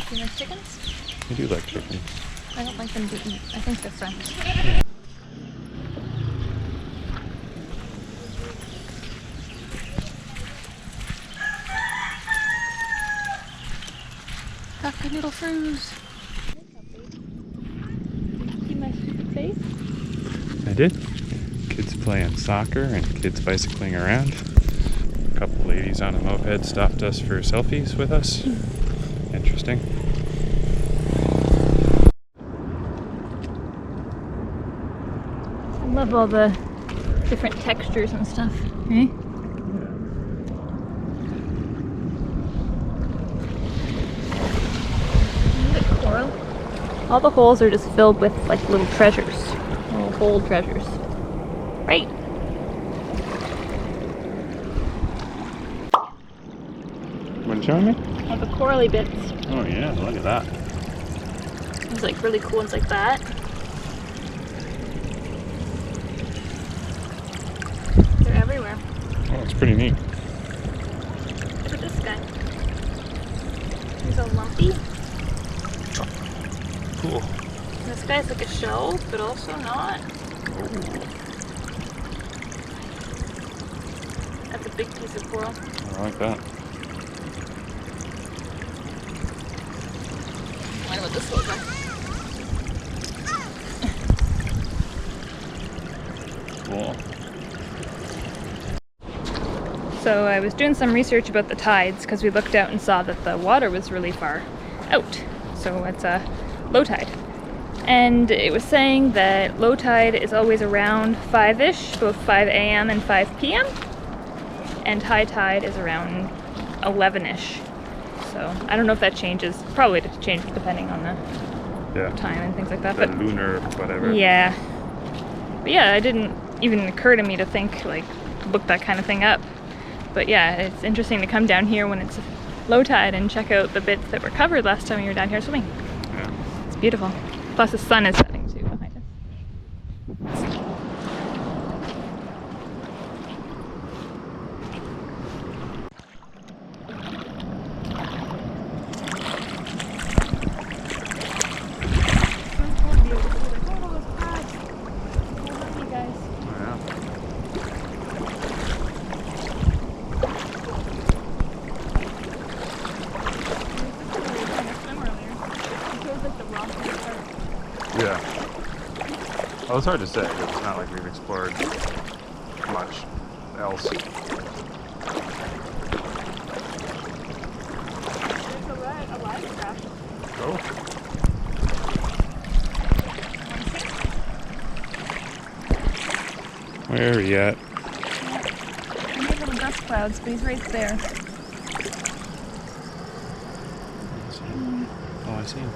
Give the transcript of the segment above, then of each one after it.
Do you like chickens? I do like chickens. I don't like them to eat. I think they're friends. Yeah. Cock-a-doodle froos. See my stupid face? I did. Kids playing soccer and kids bicycling around. A couple ladies on a moped stopped us for selfies with us. Interesting. I love all the different textures and stuff, right? Look at coral. All the holes are just filled with like little treasures. Little hole treasures. Right. What are you showing me? All the corally bits. Oh yeah, look at that. There's like really cool ones like that. They're everywhere. Oh, it's pretty neat. Look at this guy. He's all lumpy. Cool. And this guy's like a shell, but also not. That's a big piece of coral. I like that. I wonder what this looks like. Cool. So I was doing some research about the tides because we looked out and saw that the water was really far out. So it's a low tide. And it was saying that low tide is always around 5-ish, both 5 a.m. and 5 p.m. And high tide is around 11-ish. So I don't know if that changes. Probably it changes depending on the time and things like that. The But lunar whatever. yeah. But yeah, it didn't even occur to me to think, like, look that kind of thing up. But yeah, it's interesting to come down here when it's low tide and check out the bits that were covered last time we were down here swimming. Yeah. It's beautiful. Plus the sun is setting too behind us. Yeah. Well, it's hard to say because it's not like we've explored much else. There's a live craft. Oh. Where are you at? Maybe little dust clouds, but he's right there. Oh, I see him.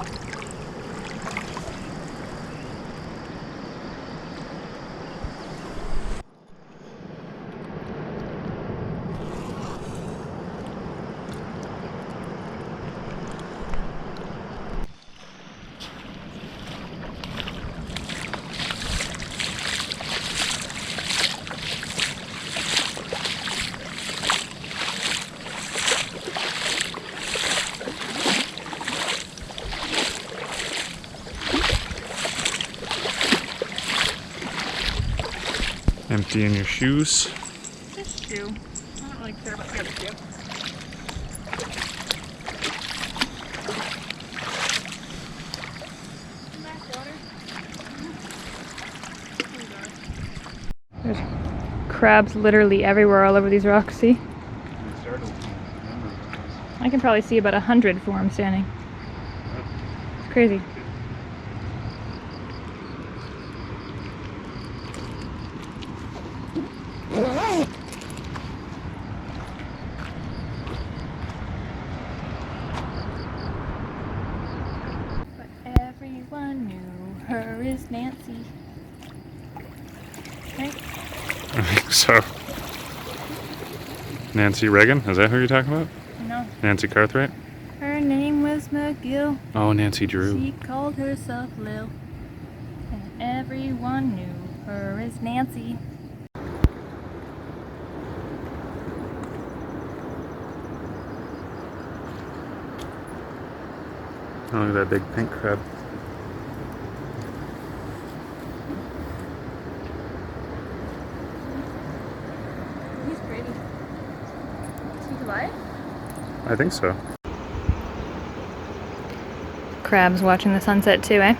Emptying your shoes. This shoe. I don't really care about the other shoe. There's crabs literally everywhere all over these rocks, see? I can probably see about 100 from where I'm standing. It's crazy. But everyone knew her is Nancy. Right? I think so. Nancy Reagan? Is that who you're talking about? No. Nancy Cartwright? Her name was McGill. Oh, Nancy Drew. She called herself Lil. And everyone knew her as Nancy. Oh, look at that big pink crab. He's pretty. See the light? I think so. Crabs watching the sunset too, eh?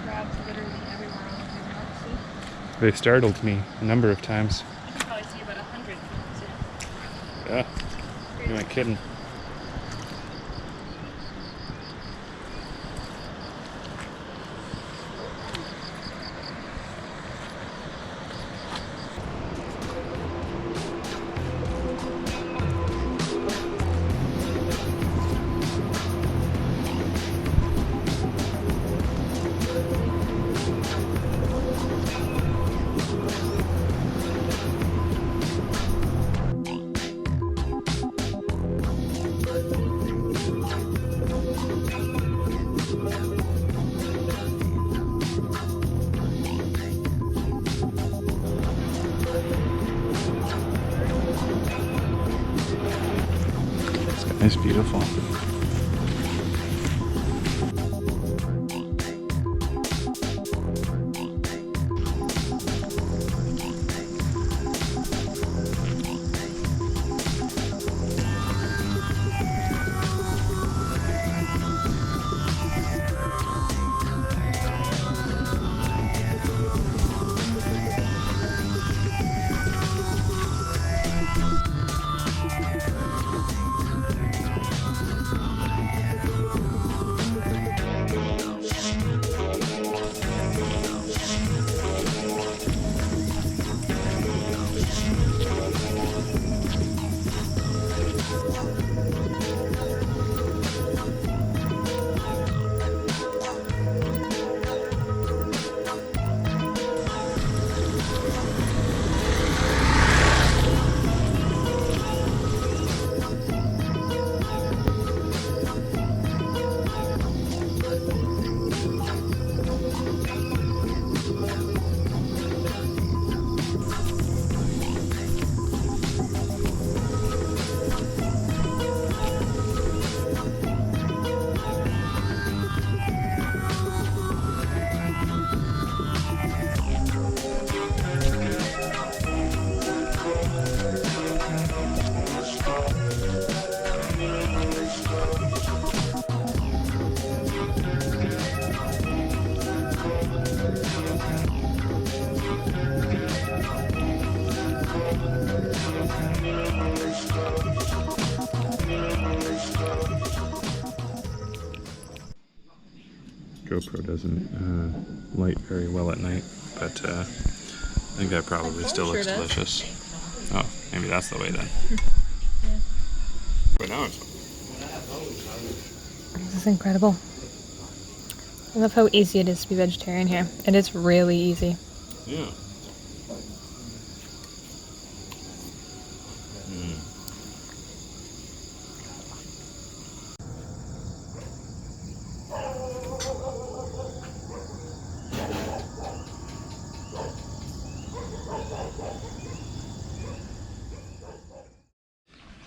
Crabs literally everywhere on the North Sea. They startled me a number of times. You can probably see about 100. Yeah, you ain't kidding. It's beautiful. GoPro doesn't light very well at night, but I think that probably still looks delicious. Oh, maybe that's the way then. Yeah. But now it's... This is incredible. I love how easy it is to be vegetarian here. It is really easy. Yeah.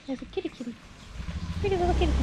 There's a kitty. Pretty little kitty.